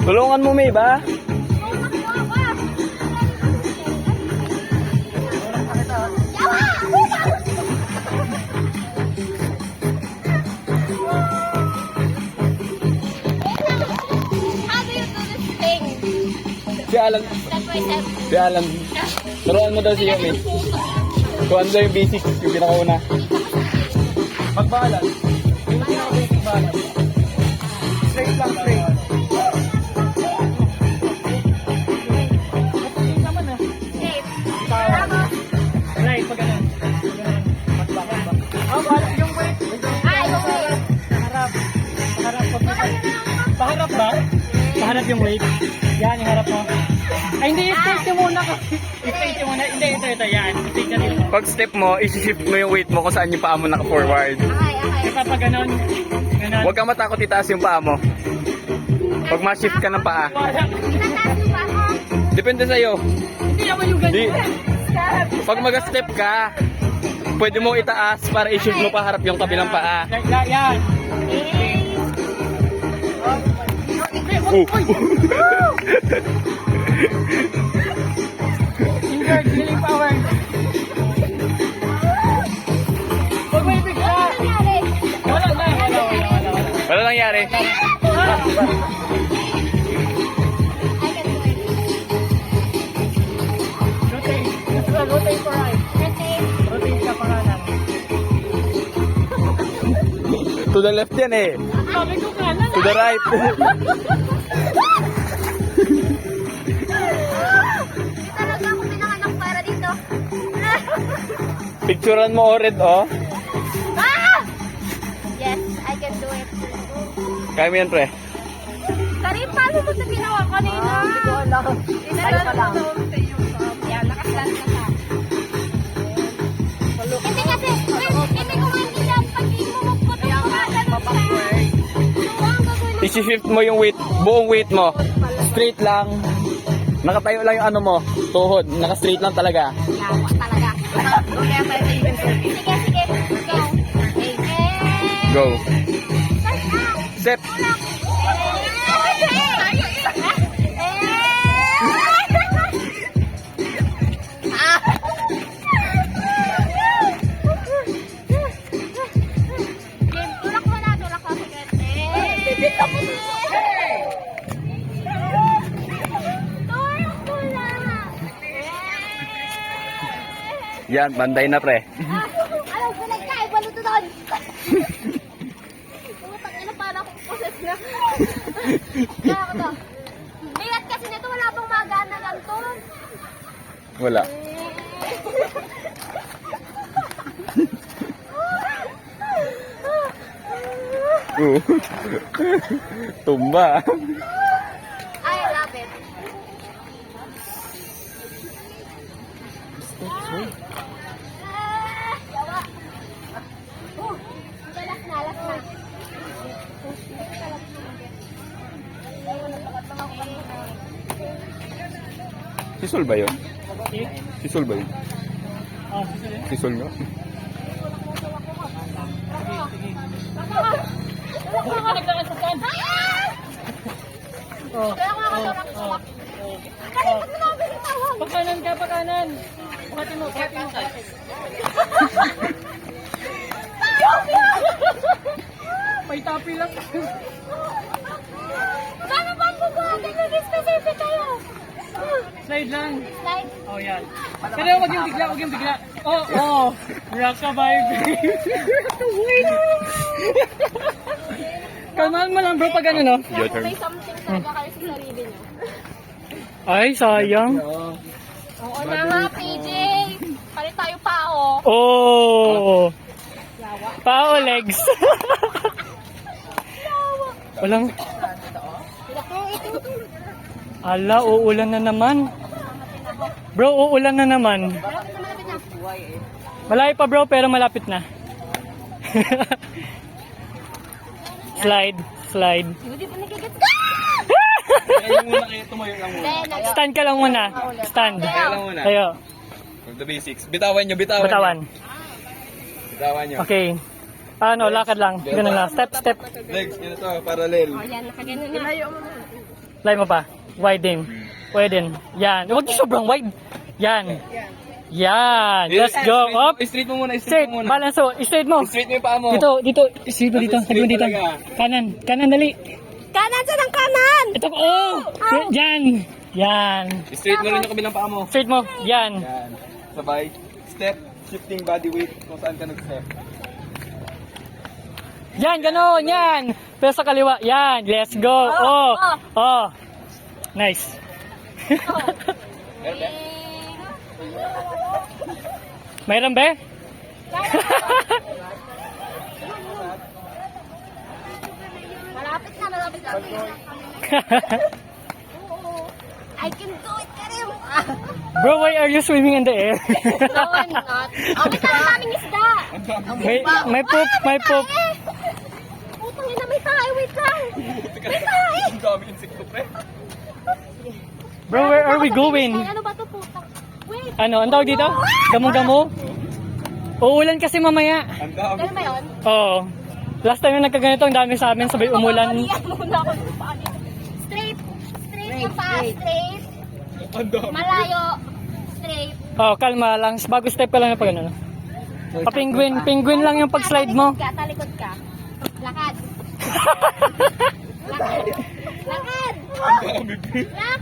Tulungan mo, May, ba? Si Alan. Si Alan. Turuan mo daw siya, May. Kung ano daw yung basics, yung pinakauna. Magbalan. Yung pinaka-basic balan. Straight lang, straight. Right, pag ganun. Yung weight. Yung weight. Paharap. Paharap ba? Paharap yung weight. Yan, yung harap mo. Ay, hindi, i-straight yung muna kasi. I-straight yung muna. Hindi, ito. Yan. I-straight ka dito. Pag step mo, isi-shift mo yung weight mo kung saan yung paa mo naka-forward. Okay. Pag ganun. Huwag kang matakot itaas yung paa mo. Pag ma-shift ka ng paa. Depende sa'yo. Hindi naman yung ganyan. Pag mag-step ka, pwede mo itaas para i-shift mo paharap yung kabilang paa. Yan. Injured, healing power. Huwag may bigla. Wala nangyari. Rotate for right. Rotate ka pa kanan. To the left yan eh. Sabi ko kanan. To the right. Talaga ako pinanganak para dito. Picturean mo ored, oh. Yes, I can do it. Kaya mo yan, pre. Karin, paano mo ito ginawa kanina? Hindi ko alam. Inalala ko yan, nakaslan ka na. Hindi kasi, hindi ko maintindihan pag imumog ko ito mga I-shift mo yung weight, buong weight mo. Straight lang. Nakatayo lang yung ano mo, tuhod. Naka-straight lang talaga. Yawa talaga. Sige. Go. Step. Tulak mo secret. Tulak mo na. Yan, banday na, pre. Alam ko nagkain, baluto doon. Putang ina, para akong poses na. Kaya ako to. Bigat kasi nito, wala pang magana lang to. Wala. Tumba. I love it. Yawa. Last na. Si Sol ba yun? Si Sol ba yun? Si Sol nga? Pakanan ka, pakanan. Pakatin mo. May tapi lang. Paano ba ang bubuhatin? Nag-specific kayo. Slide lang. Slide. Oh, yan. Pero wag yung bigla. Oh. Rockabye, baby. Kalmahan mo lang, bro, pag ano, no? Your turn. May something talaga kayo sa sarili niyo. Ay, sayang. Oo na nga, PJ. Palit tayo pa, oh. Oh. Pao legs. Walang. Ala, uulan na naman. Bro, uulan na naman. Malayo pa, bro, pero malapit na. Slide. Hindi pa nagigit. Kaya muna kayo tumayo lang muna. Stand ka lang muna. Stand. Kaya lang muna. Ayo. The basics. Bitawan nyo, bitawan. Batawan. Bitawan nyo. Okay. Ano, lakad lang. Ganun lang. Step, step. Legs, ganito, parallel. O, yan, nakaganon na. Lay mo pa. Widen. Widen. Yan. Huwag yung sobrang wide. Yan. Yan. Let's go. Up. Straight mo muna, Straight. straight mo muna. Balance mo. Straight mo. Straight mo yung paa mo. Dito, dito. Straight mo dito. Sabi mo dito. Kanan. Kanan, dali. Kanan sa ng kanan! Ito. Oh. Yan. Yan. Straight mo rin yung kabilang paa mo. Straight mo. Yan. Yan. Sabay. Step, shifting body weight kung saan ka nag-step. Yan, gano'n. Yan. Pero sa kaliwa. Yan. Let's go. Oh. Oh. Nice. Meron ba? Mayroon ba? Malapit na, malapit na. Oo. I can do it, Karim. Bro, why are you swimming in the air? No, I'm not. Oh, may tama naming isda. may poop, may poop. Putang ina, may tayo. Wait lang. May tayo. Ang dami insekto, pre. Bro, where are we going? Ano ba to, putang? Wait. Ano, ang tawag dito? Gamo-gamo? Uulan kasi mamaya. Ang dami. Ano ba yun? Oo. Last time yung nagkaganito, ang dami sa amin, sabay umulan. Mamalian muna ako ng paa dito. Straight. Straight yung paa. Straight. Ang dami. Malayo. Straight. Oh, kalma lang. Bago step ka lang na pag ano. Pa-penguin. Penguin lang yung pag-slide mo. Talikod ka. Lakad. Lakad. Lakad. Ang dami. Lakad.